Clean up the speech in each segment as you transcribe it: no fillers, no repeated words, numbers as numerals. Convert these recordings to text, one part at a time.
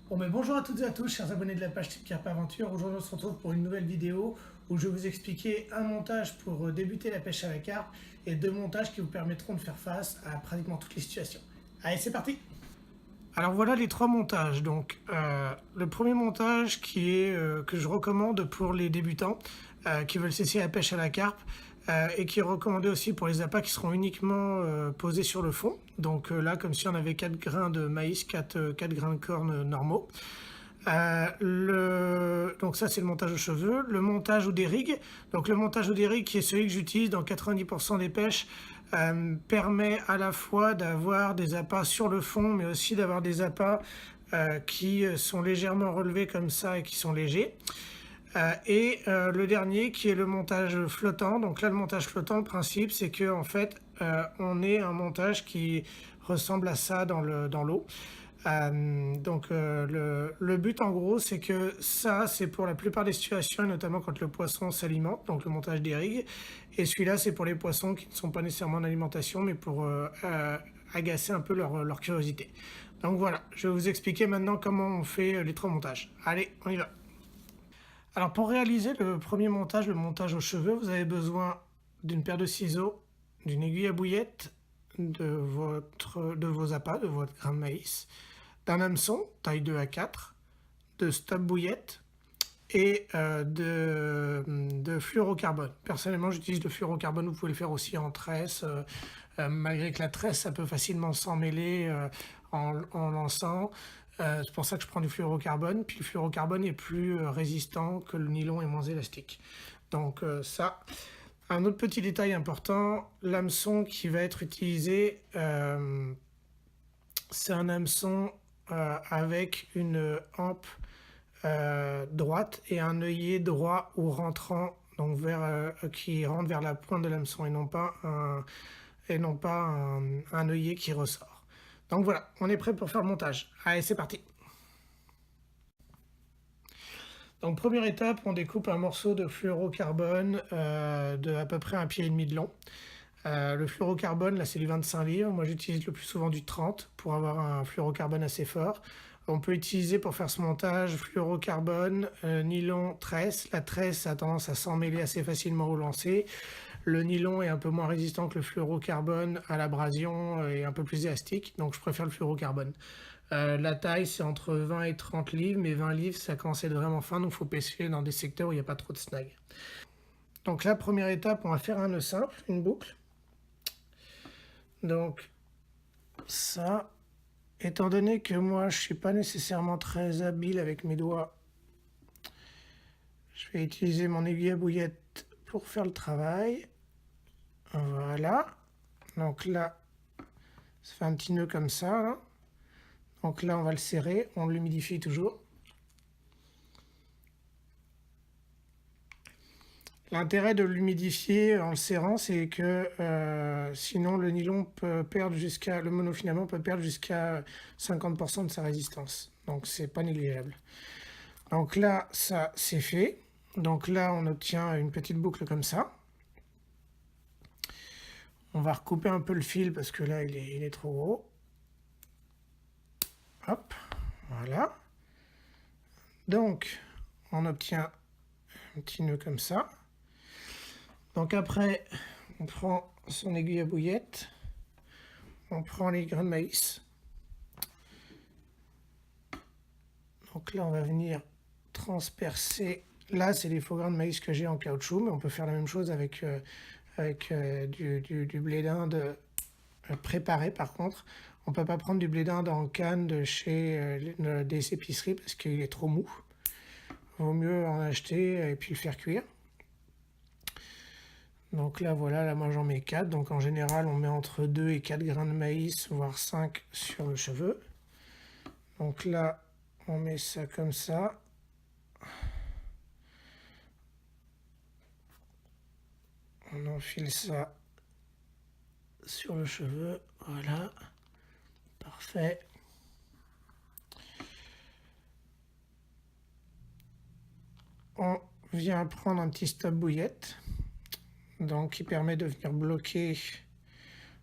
Bon, mais bonjour à toutes et à tous, chers abonnés de la page Team Carpe Aventure. Aujourd'hui, on se retrouve pour une nouvelle vidéo où je vais vous expliquer un montage pour débuter la pêche à la carpe et deux montages qui vous permettront de faire face à pratiquement toutes les situations. Allez, c'est parti! Alors voilà les trois montages. Donc, le premier montage que je recommande pour les débutants qui veulent cesser la pêche à la carpe et qui est recommandé aussi pour les appâts qui seront uniquement posés sur le fond. Donc là, comme si on avait 4 grains de maïs, 4 grains de corne normaux. Donc ça c'est le montage aux cheveux. Le montage ou des rigs. Donc le montage ou des rigs qui est celui que j'utilise dans 90% des pêches permet à la fois d'avoir des appâts sur le fond mais aussi d'avoir des appâts qui sont légèrement relevés comme ça et qui sont légers. Le dernier qui est le montage flottant. Donc là le montage flottant, le principe c'est que en fait on ait un montage qui ressemble à ça dans l'eau. Le but en gros c'est que ça c'est pour la plupart des situations, notamment quand le poisson s'alimente, donc le montage des rigs, et celui-là c'est pour les poissons qui ne sont pas nécessairement en alimentation mais pour agacer un peu leur curiosité. Donc voilà, je vais vous expliquer maintenant comment on fait les trois montages. Allez, on y va. Alors pour réaliser le premier montage, le montage aux cheveux, vous avez besoin d'une paire de ciseaux, d'une aiguille à bouillette, de vos appâts, de votre grain de maïs, d'un hameçon, taille 2 à 4, de stop bouillette et de fluorocarbone. Personnellement, j'utilise le fluorocarbone, vous pouvez le faire aussi en tresse, malgré que la tresse, ça peut facilement s'emmêler en lançant. C'est pour ça que je prends du fluorocarbone, puis le fluorocarbone est plus résistant que le nylon et moins élastique. Donc ça. Un autre petit détail important, l'hameçon qui va être utilisé, c'est un hameçon avec une hampe droite et un œillet droit ou rentrant, donc qui rentre vers la pointe de l'hameçon et non pas un œillet qui ressort. Donc voilà, on est prêt pour faire le montage. Allez, c'est parti. Donc première étape, on découpe un morceau de fluorocarbone de à peu près 1,5 pied de long. Le fluorocarbone, là c'est du 25 livres, moi j'utilise le plus souvent du 30 pour avoir un fluorocarbone assez fort. On peut utiliser pour faire ce montage fluorocarbone, nylon, tresse. La tresse a tendance à s'emmêler assez facilement au lancer. Le nylon est un peu moins résistant que le fluorocarbone à l'abrasion et un peu plus élastique, donc je préfère le fluorocarbone. La taille c'est entre 20 et 30 livres, mais 20 livres ça commence à être vraiment fin, donc il faut pêcher dans des secteurs où il n'y a pas trop de snag. Donc la première étape, on va faire un nœud simple, une boucle. Donc ça, étant donné que moi je suis pas nécessairement très habile avec mes doigts, je vais utiliser mon aiguille à bouillette pour faire le travail. Voilà. Donc là, ça fait un petit nœud comme ça, là. Donc là, on va le serrer, on l'humidifie toujours. L'intérêt de l'humidifier en le serrant, c'est que sinon le nylon peut perdre le monofilament peut perdre jusqu'à 50% de sa résistance. Donc c'est pas négligeable. Donc là, ça c'est fait. Donc là, on obtient une petite boucle comme ça. On va recouper un peu le fil parce que là, il est trop gros. Hop, voilà. Donc, on obtient un petit nœud comme ça. Donc après, on prend son aiguille à bouillette, on prend les grains de maïs. Donc là, on va venir transpercer. Là, c'est les faux grains de maïs que j'ai en caoutchouc, mais on peut faire la même chose avec du blé d'Inde préparé. Par contre, on ne peut pas prendre du blé d'Inde en canne de chez des épiceries parce qu'il est trop mou. Vaut mieux en acheter et puis le faire cuire. Donc là, voilà, là, moi j'en mets 4. Donc en général, on met entre 2 et 4 grains de maïs, voire 5 sur le cheveu. Donc là, on met ça comme ça. On enfile ça sur le cheveu. Voilà. Parfait. On vient prendre un petit stop bouillette. Donc qui permet de venir bloquer,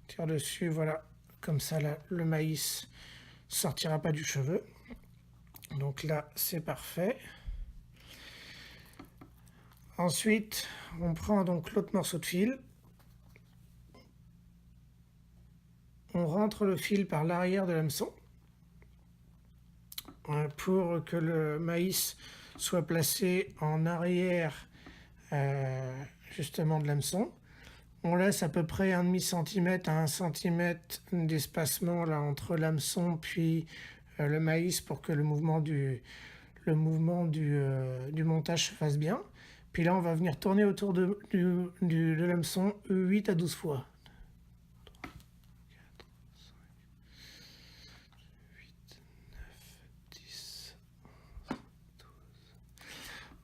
tire dessus, voilà, comme ça là, le maïs sortira pas du cheveu. Donc là, c'est parfait. Ensuite, on prend donc l'autre morceau de fil. On rentre le fil par l'arrière de l'hameçon pour que le maïs soit placé en arrière justement de l'hameçon. On laisse à peu près 1,5 cm à 1 cm d'espacement là entre l'hameçon puis le maïs pour que le mouvement du montage se fasse bien. Puis là, on va venir tourner autour de l'hameçon 8 à 12 fois.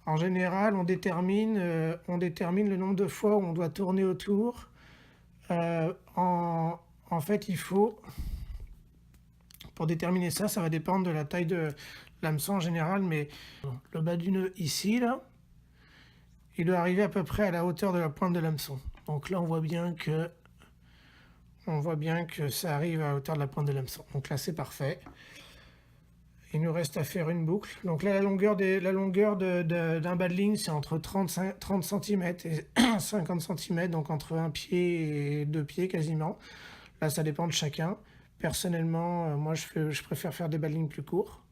En général, on détermine le nombre de fois où on doit tourner autour. En fait, il faut, pour déterminer ça, ça va dépendre de la taille de l'hameçon en général, mais le bas du nœud ici, là, il doit arriver à peu près à la hauteur de la pointe de l'hameçon. Donc là, on voit bien que ça arrive à la hauteur de la pointe de l'hameçon. Donc là, c'est parfait. Il nous reste à faire une boucle. Donc là, la longueur d'un bas de ligne, c'est entre 30 cm et 50 cm, donc entre un pied et 2 pieds quasiment. Là, ça dépend de chacun. Personnellement, moi, je préfère faire des bas de ligne plus courts.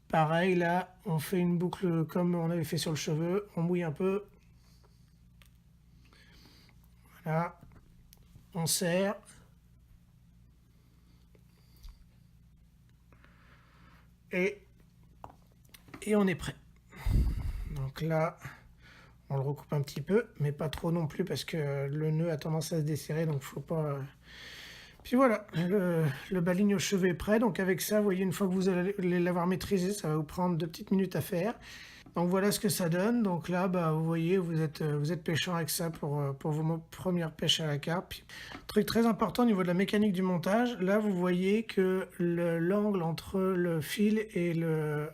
Pareil, là, on fait une boucle comme on avait fait sur le cheveu. On mouille un peu. Voilà. On serre. Et on est prêt. Donc là, on le recoupe un petit peu, mais pas trop non plus parce que le nœud a tendance à se desserrer, donc faut pas... Puis voilà, le bas-ligne au cheveu est prêt. Donc avec ça, vous voyez, une fois que vous allez l'avoir maîtrisé, ça va vous prendre 2 petites minutes à faire. Donc voilà ce que ça donne. Donc là, bah, vous voyez, vous êtes pêchant avec ça pour vos premières pêches à la carpe. Puis, truc très important au niveau de la mécanique du montage, là vous voyez que l'angle entre le fil et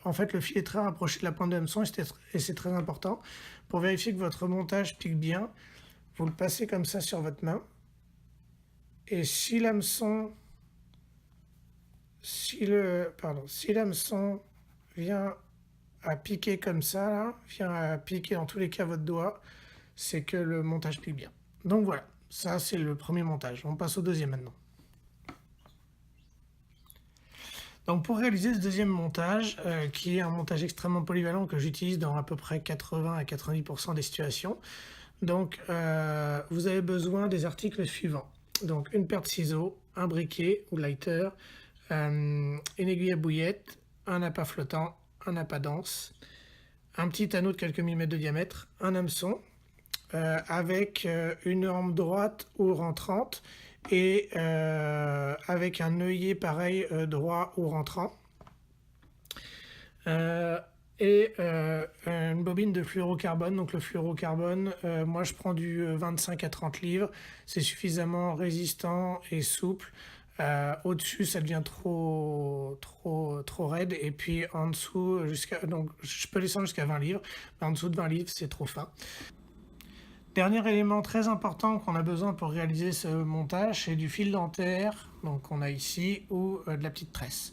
en fait le fil est très rapproché de la pointe de hameçon et c'est très important. Pour vérifier que votre montage pique bien, vous le passez comme ça sur votre main. Et si l'hameçon vient à piquer comme ça, là, vient à piquer dans tous les cas votre doigt, c'est que le montage pique bien. Donc voilà, ça c'est le premier montage. On passe au deuxième maintenant. Donc pour réaliser ce deuxième montage, qui est un montage extrêmement polyvalent que j'utilise dans à peu près 80 à 90% des situations, donc vous avez besoin des articles suivants. Donc une paire de ciseaux, un briquet ou lighter, une aiguille à bouillette, un appât flottant, un appât dense, un petit anneau de quelques millimètres de diamètre, un hameçon avec une rampe droite ou rentrante et avec un œillet pareil droit ou rentrant. Et une bobine de fluorocarbone. Donc le fluorocarbone, moi je prends du 25 à 30 livres, c'est suffisamment résistant et souple. Au-dessus ça devient trop raide, et puis en dessous donc je peux descendre jusqu'à 20 livres, mais en dessous de 20 livres c'est trop fin. Dernier élément très important qu'on a besoin pour réaliser ce montage, c'est du fil dentaire, donc qu'on a ici, ou de la petite tresse.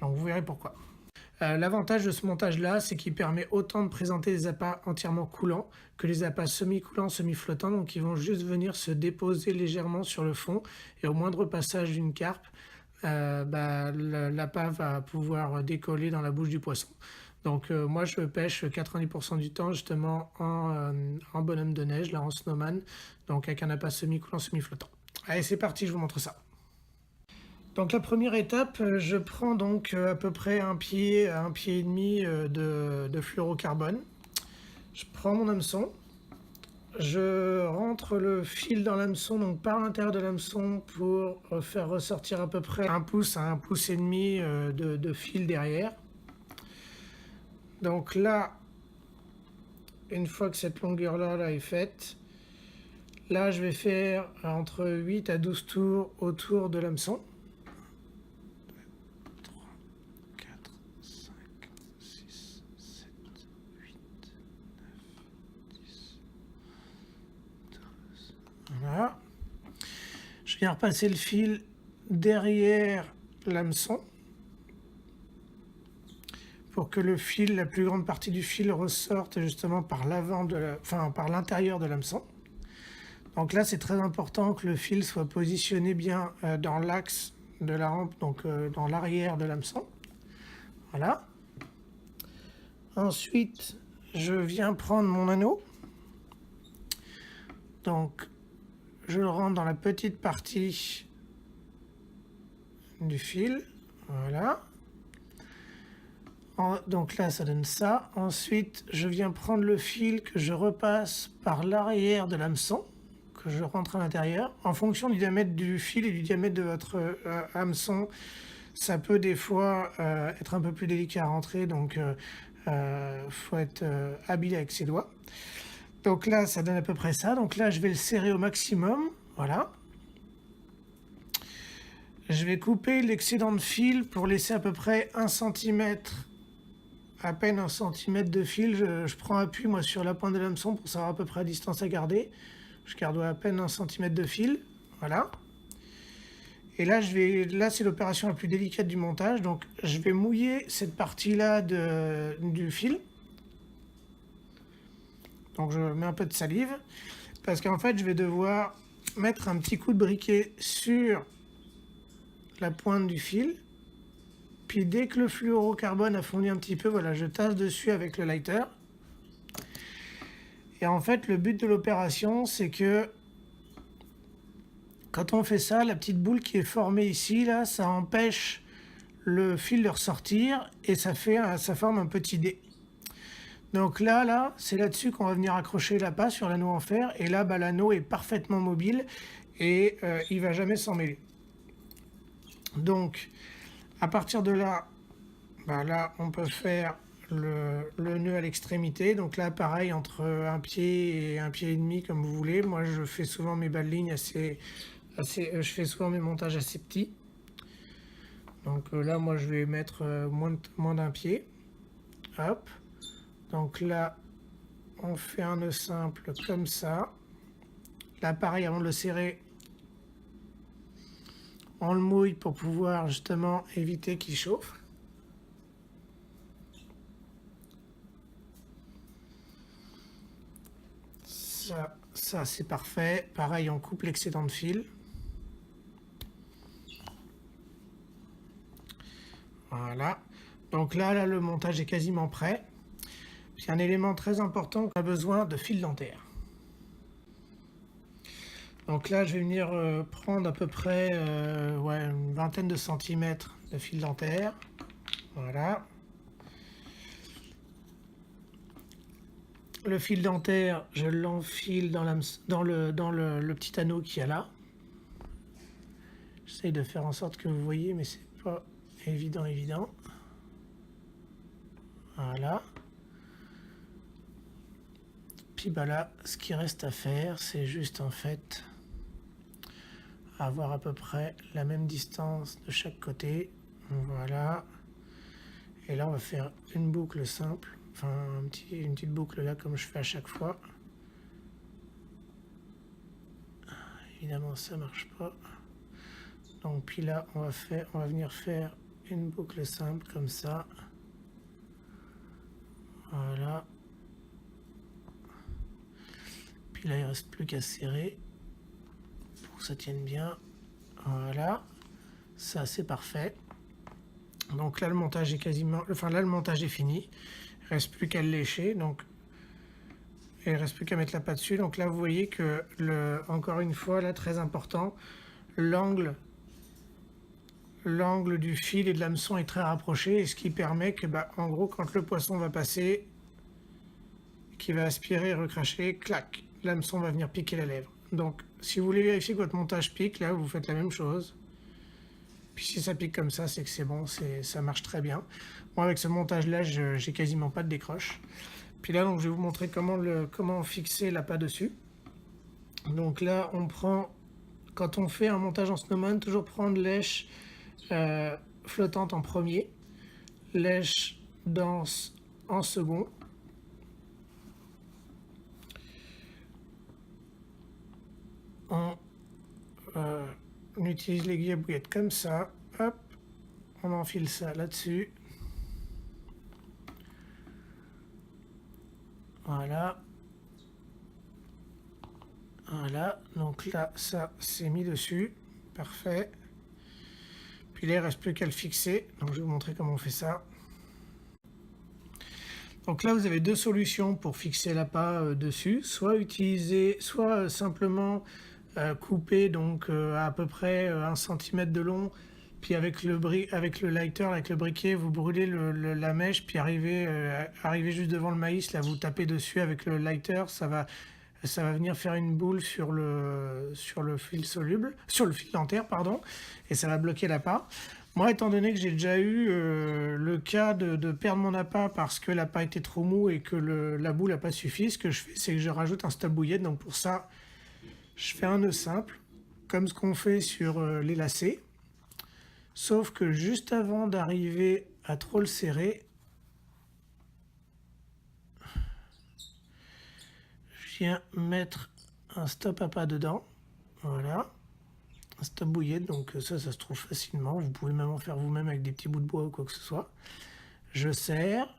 Donc vous verrez pourquoi. L'avantage de ce montage-là, c'est qu'il permet autant de présenter des appâts entièrement coulants que les appâts semi-coulants, semi-flottants, donc ils vont juste venir se déposer légèrement sur le fond, et au moindre passage d'une carpe, l'appât va pouvoir décoller dans la bouche du poisson. Donc moi je pêche 90% du temps justement en bonhomme de neige, là en snowman, donc avec un appât semi-coulant, semi-flottant. Allez, c'est parti, je vous montre ça. Donc la première étape, je prends donc à peu près un pied à 1,5 pied de fluorocarbone. Je prends mon hameçon, je rentre le fil dans l'hameçon, donc par l'intérieur de l'hameçon pour faire ressortir à peu près 1 pouce à 1,5 pouce de fil derrière. Donc là, une fois que cette longueur-là est faite, là je vais faire entre 8 à 12 tours autour de l'hameçon. 3, 4, 5, 6, 7, 8, 9, 10, 12. Voilà. Je viens repasser le fil derrière l'hameçon. que le fil, la plus grande partie du fil ressorte justement par l'avant par l'intérieur de l'hameçon. Donc là, c'est très important que le fil soit positionné bien dans l'axe de la rampe, donc dans l'arrière de l'hameçon. Voilà. Ensuite, je viens prendre mon anneau. Donc, je le rentre dans la petite partie du fil. Voilà. Donc là, ça donne ça. Ensuite, je viens prendre le fil que je repasse par l'arrière de l'hameçon, que je rentre à l'intérieur. En fonction du diamètre du fil et du diamètre de votre hameçon, ça peut des fois être un peu plus délicat à rentrer, donc faut être habile avec ses doigts. Donc là, ça donne à peu près ça. Donc là, je vais le serrer au maximum. Voilà. Je vais couper l'excédent de fil pour laisser à peu près 1 cm, à peine 1 cm de fil. Je prends appui moi sur la pointe de l'hameçon pour savoir à peu près la distance à garder. Je garde à peine 1 cm de fil. Voilà. Et là, là c'est l'opération la plus délicate du montage. Donc je vais mouiller cette partie-là du fil. Donc je mets un peu de salive. Parce qu'en fait, je vais devoir mettre un petit coup de briquet sur la pointe du fil. Puis dès que le fluorocarbone a fondu un petit peu, voilà, je tasse dessus avec le lighter. Et en fait, le but de l'opération, c'est que quand on fait ça, la petite boule qui est formée ici, là, ça empêche le fil de ressortir et ça forme un petit dé. Donc là, c'est là-dessus qu'on va venir accrocher l'appât sur l'anneau en fer. Et là, l'anneau est parfaitement mobile et il ne va jamais s'en mêler. Donc, à partir de là, là, on peut faire le nœud à l'extrémité. Donc là, pareil, entre un pied et un pied et demi, comme vous voulez. Moi, je fais souvent mes bas de ligne je fais souvent mes montages assez petits. Donc là, moi, je vais mettre moins d'un pied. Hop. Donc là, on fait un nœud simple comme ça. Là, pareil, avant de le serrer, on le mouille pour pouvoir justement éviter qu'il chauffe. Ça c'est parfait. Pareil, on coupe l'excédent de fil. Voilà. Donc là, le montage est quasiment prêt. C'est un élément très important qu'on a besoin de fil dentaire. Donc là, je vais venir prendre à peu près une vingtaine de centimètres de fil dentaire. Voilà. Le fil dentaire, je l'enfile dans le petit anneau qu'il y a là. J'essaye de faire en sorte que vous voyez, mais c'est pas évident. Voilà. Puis là, ce qui reste à faire, c'est juste en fait avoir à peu près la même distance de chaque côté. Voilà. Et là, on va faire une boucle simple. Enfin, une petite boucle là, comme je fais à chaque fois. Évidemment, ça marche pas. Donc, puis là, on va venir faire une boucle simple comme ça. Voilà. Puis là, il ne reste plus qu'à serrer pour que ça tienne bien. Voilà. Ça, c'est parfait. Donc là, le montage est le montage est fini. Il ne reste plus qu'à le lécher. Donc, il ne reste plus qu'à mettre la pâte dessus. Donc là, vous voyez que, encore une fois, là, très important, l'angle du fil et de l'hameçon est très rapproché. Et ce qui permet que, en gros, quand le poisson va passer, qui va aspirer et recracher, clac, l'hameçon va venir piquer la lèvre. Donc, si vous voulez vérifier que votre montage pique, là, vous faites la même chose. Puis si ça pique comme ça, c'est que c'est bon, ça marche très bien. Moi, avec ce montage-là, j'ai quasiment pas de décroche. Puis là, donc, je vais vous montrer comment fixer l'appât dessus. Donc là, quand on fait un montage en snowman, toujours prendre lèche flottante en premier, lèche dense en second. On utilise l'aiguille à bouillette comme ça, hop, on enfile ça là-dessus. Voilà. Voilà, donc là, ça c'est mis dessus. Parfait. Puis là, il ne reste plus qu'à le fixer. Donc je vais vous montrer comment on fait ça. Donc là, vous avez deux solutions pour fixer l'appât dessus. Soit utiliser, soit simplement couper donc à peu près 1 cm de long. Puis avec le lighter, avec le briquet, vous brûlez la mèche, puis arrivez juste devant le maïs, là vous tapez dessus avec le lighter, ça va venir faire une boule sur le fil soluble, sur le fil dentaire, pardon, et ça va bloquer l'appât. Moi, étant donné que j'ai déjà eu le cas de perdre mon appât parce que l'appât était trop mou et que la boule n'a pas suffi, ce que je fais, c'est que je rajoute un stop bouillette. Donc pour ça, je fais un nœud simple, comme ce qu'on fait sur les lacets. Sauf que juste avant d'arriver à trop le serrer, je viens mettre un stop appât dedans. Voilà. Un stop bouillette, donc ça se trouve facilement. Vous pouvez même en faire vous-même avec des petits bouts de bois ou quoi que ce soit. Je serre,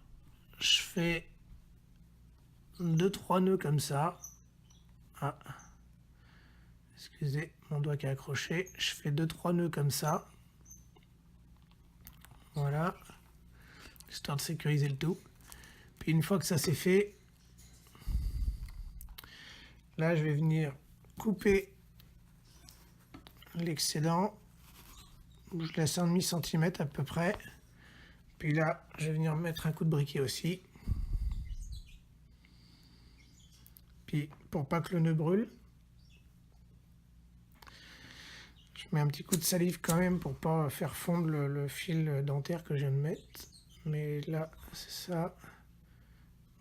je fais 2-3 nœuds comme ça. Ah, excusez, mon doigt qui est accroché. Je fais 2-3 nœuds comme ça. Voilà, histoire de sécuriser le tout. Puis une fois que ça c'est fait, là je vais venir couper l'excédent. Je laisse 1,5 cm à peu près. Puis là, je vais venir mettre un coup de briquet aussi. Puis pour pas que le nœud brûle, je mets un petit coup de salive quand même pour pas faire fondre le fil dentaire que je viens de mettre. Mais là, c'est ça.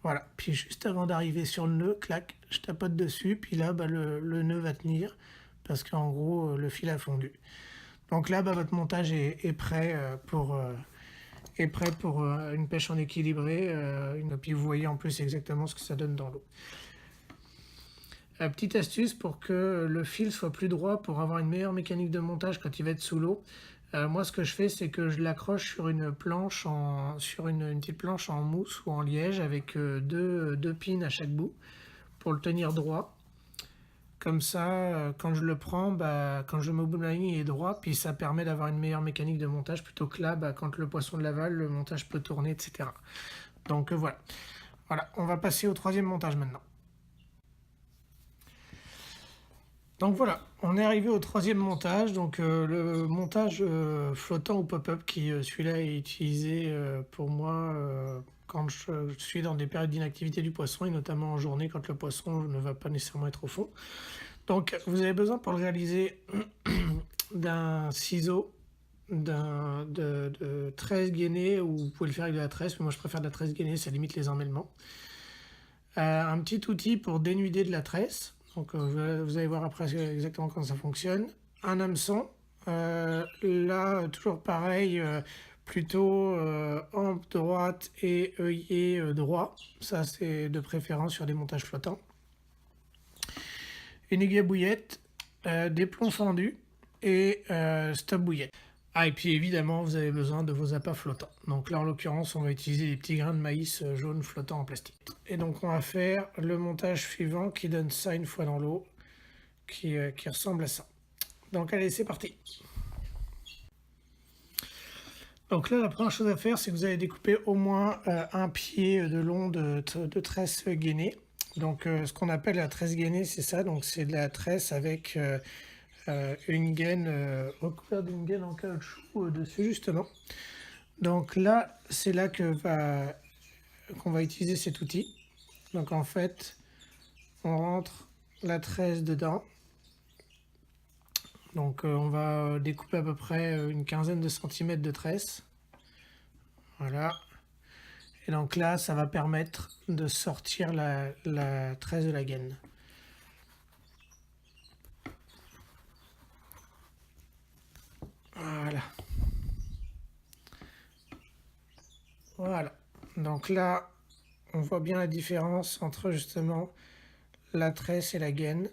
Voilà. Puis juste avant d'arriver sur le nœud, clac, je tapote dessus. Puis là, le nœud va tenir parce qu'en gros, le fil a fondu. Donc là, votre montage est prêt pour une pêche en équilibré. Puis vous voyez en plus exactement ce que ça donne dans l'eau. Petite astuce pour que le fil soit plus droit, pour avoir une meilleure mécanique de montage quand il va être sous l'eau. Moi, ce que je fais, c'est que je l'accroche sur une planche, sur une petite planche en mousse ou en liège avec deux pins à chaque bout pour le tenir droit. Comme ça, quand je le prends, quand je mets au bout de la ligne, il est droit, puis ça permet d'avoir une meilleure mécanique de montage, plutôt que là, quand le poisson de l'aval, le montage peut tourner, etc. Donc voilà. Voilà, on va passer au troisième montage maintenant. Donc voilà, on est arrivé au troisième montage, donc le montage flottant ou pop-up qui celui-là est utilisé pour moi quand je suis dans des périodes d'inactivité du poisson et notamment en journée quand le poisson ne va pas nécessairement être au fond. Donc vous avez besoin pour le réaliser d'un ciseau, de 13 gainés, ou vous pouvez le faire avec de la tresse, mais moi je préfère de la tresse gainée, ça limite les emmêlements. Un petit outil pour dénuder de la tresse. Donc vous allez voir après exactement comment ça fonctionne. Un hameçon. Là, toujours pareil, plutôt hampe droite et œillet droit. Ça, c'est de préférence sur des montages flottants. Une aiguille à bouillette, des plombs fendus et stop bouillette. Ah, et puis évidemment, vous avez besoin de vos appâts flottants. Donc là, en l'occurrence, on va utiliser des petits grains de maïs jaune flottants en plastique. Et donc, on va faire le montage suivant qui donne ça une fois dans l'eau, qui ressemble à ça. Donc, allez, c'est parti. Donc là, la première chose à faire, c'est que vous allez découper au moins un pied de long de tresse gainée. Donc, ce qu'on appelle la tresse gainée, c'est ça. Donc, c'est de la tresse avec une gaine recouverte d'une gaine en caoutchouc dessus, justement. Donc là, c'est là qu'on va utiliser cet outil. Donc en fait, on rentre la tresse dedans. Donc on va découper à peu près une quinzaine de centimètres de tresse. Voilà. Et donc là, ça va permettre de sortir la tresse de la gaine. Voilà. Voilà. Donc là, on voit bien la différence entre justement la tresse et la gaine.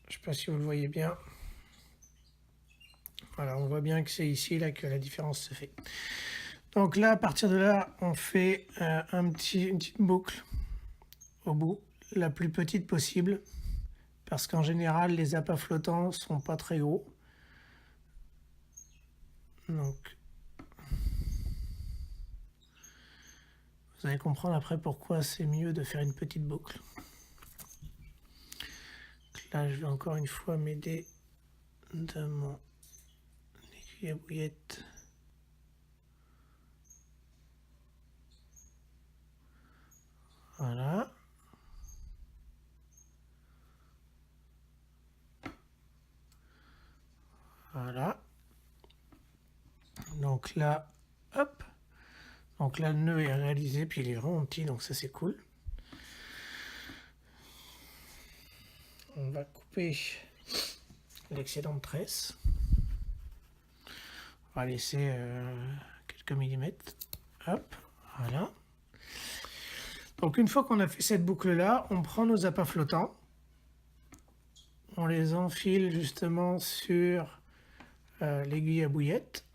Je ne sais pas si vous le voyez bien. Voilà, on voit bien que c'est ici là que la différence se fait. Donc là, à partir de là, on fait une petite boucle au bout, la plus petite possible, parce qu'en général, les appâts flottants sont pas très gros. Donc, vous allez comprendre après pourquoi c'est mieux de faire une petite boucle. Donc là, je vais encore une fois m'aider de mon aiguille à bouillette. Voilà. Voilà. Donc là, hop. Donc là, le nœud est réalisé, puis il est vraiment petit, donc ça c'est cool. On va couper l'excédent de tresse. On va laisser quelques millimètres. Hop, voilà. Donc une fois qu'on a fait cette boucle-là, on prend nos appâts flottants. On les enfile justement sur l'aiguille à bouillette.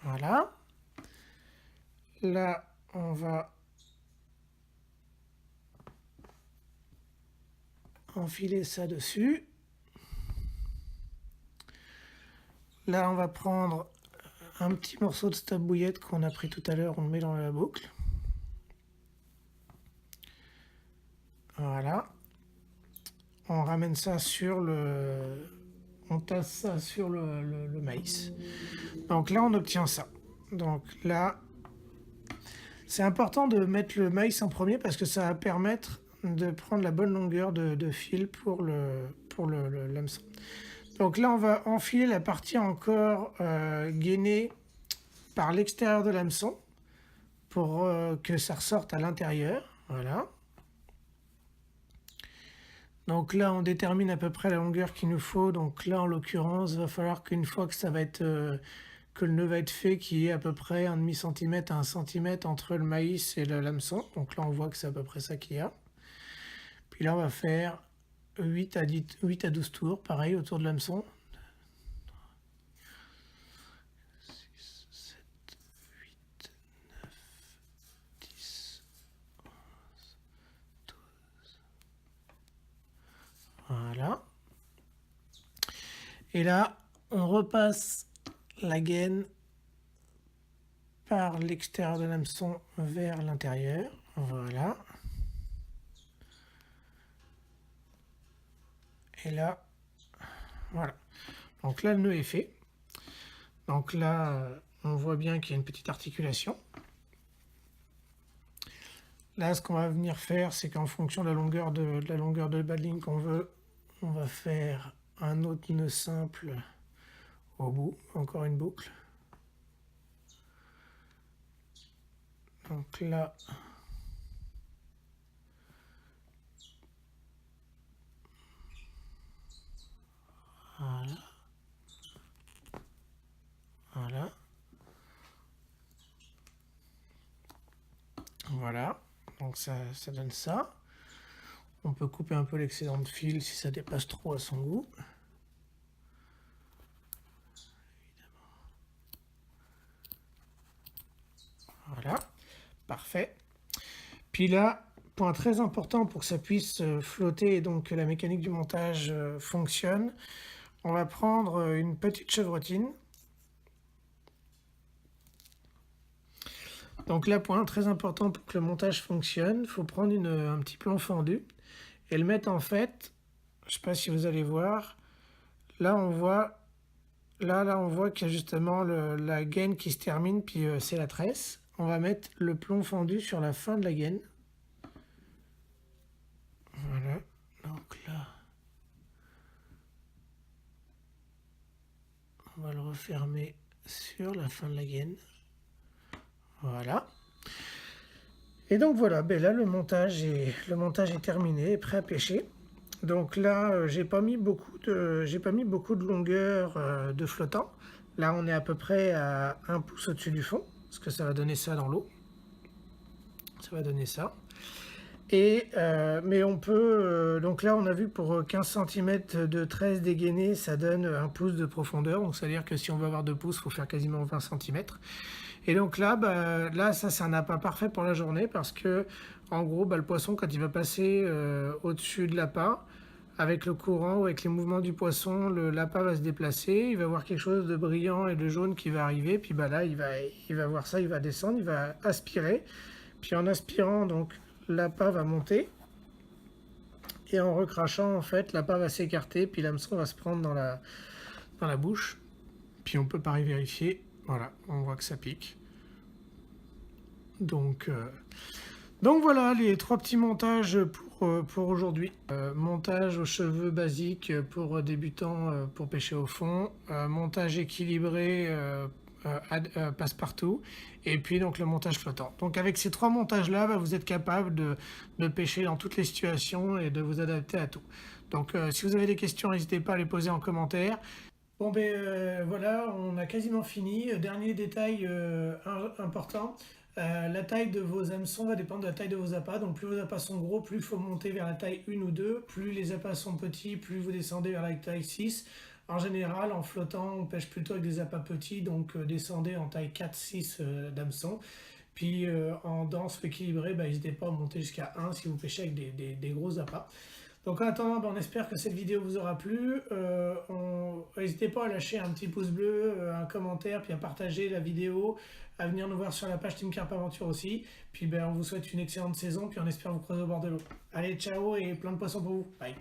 Voilà. Là, on va enfiler ça dessus. Là, on va prendre un petit morceau de stop bouillette qu'on a pris tout à l'heure, on le met dans la boucle. Voilà. On ramène ça sur le... On tasse ça sur le maïs. Donc là, on obtient ça. Donc là, c'est important de mettre le maïs en premier parce que ça va permettre de prendre la bonne longueur de fil pour le l'hameçon. Donc là, on va enfiler la partie encore gainée par l'extérieur de l'hameçon pour que ça ressorte à l'intérieur. Voilà. Donc là, on détermine à peu près la longueur qu'il nous faut. Donc là, en l'occurrence, il va falloir qu'une fois que ça va être que le nœud va être fait, qu'il y ait à peu près un demi-centimètre à 1 centimètre entre le maïs et l'hameçon. Donc là, on voit que c'est à peu près ça qu'il y a. Puis là, on va faire 8 à 12 tours, pareil, autour de l'hameçon. 6, 7, 8, 9, 10, 11, 12. Voilà. Et là, on repasse la gaine par l'extérieur de l'hameçon vers l'intérieur. Voilà. Et là, voilà. Donc là, le nœud est fait. Donc là, on voit bien qu'il y a une petite articulation. Là, ce qu'on va venir faire, c'est qu'en fonction de la longueur de bas de ligne qu'on veut, on va faire un autre nœud simple au bout, encore une boucle. Donc là, voilà, voilà, voilà. Donc ça donne ça. On peut couper un peu l'excédent de fil si ça dépasse trop à son goût. Voilà, parfait. Puis là, point très important pour que ça puisse flotter et donc que la mécanique du montage fonctionne, on va prendre une petite chevrotine. Donc là, point très important pour que le montage fonctionne, il faut prendre un petit plomb fendu et le mettre en fait, je ne sais pas si vous allez voir, là on voit, on voit qu'il y a justement la gaine qui se termine, puis c'est la tresse. On va mettre le plomb fendu sur la fin de la gaine. Voilà, donc là, on va le refermer sur la fin de la gaine. Voilà. Et donc voilà, ben là le montage est terminé, est prêt à pêcher. Donc là, j'ai pas mis beaucoup de longueur de flottant. Là, on est à peu près à 1 pouce au-dessus du fond, parce que ça va donner ça dans l'eau. Ça va donner ça. Mais on peut, donc là on a vu pour 15 cm de tresse dégainée, ça donne 1 pouce de profondeur, donc c'est à dire que si on veut avoir 2 pouces, il faut faire quasiment 20 cm. Et donc là, là ça c'est un appât parfait pour la journée parce que en gros le poisson quand il va passer au-dessus de l'appât, avec le courant ou avec les mouvements du poisson, l'appât va se déplacer, il va voir quelque chose de brillant et de jaune qui va arriver, puis là il va voir ça, il va descendre, il va aspirer, puis en aspirant donc l'appât va monter, et en recrachant en fait l'appât va s'écarter, puis l'hameçon va se prendre dans la bouche, puis on peut pareil vérifier, voilà, on voit que ça pique. Donc voilà les 3 petits montages pour aujourd'hui. Montage aux cheveux basique pour débutants pour pêcher au fond, montage équilibré passe-partout, et puis donc le montage flottant. Donc avec ces 3 montages là, vous êtes capable de pêcher dans toutes les situations et de vous adapter à tout. Donc si vous avez des questions, n'hésitez pas à les poser en commentaire. Bon voilà, on a quasiment fini. Dernier détail important, la taille de vos hameçons va dépendre de la taille de vos appâts. Donc plus vos appâts sont gros, plus il faut monter vers la taille 1 ou 2. Plus les appâts sont petits, plus vous descendez vers la taille 6. En général, en flottant, on pêche plutôt avec des appâts petits, donc descendez en taille 4-6 d'hameçon. Puis en danse équilibrée, n'hésitez pas à monter jusqu'à 1 si vous pêchez avec des gros appâts. Donc en attendant, on espère que cette vidéo vous aura plu. N'hésitez pas à lâcher un petit pouce bleu, un commentaire, puis à partager la vidéo, à venir nous voir sur la page Team Carp Aventure aussi. Puis on vous souhaite une excellente saison, puis on espère vous croiser au bord de l'eau. Allez, ciao et plein de poissons pour vous. Bye.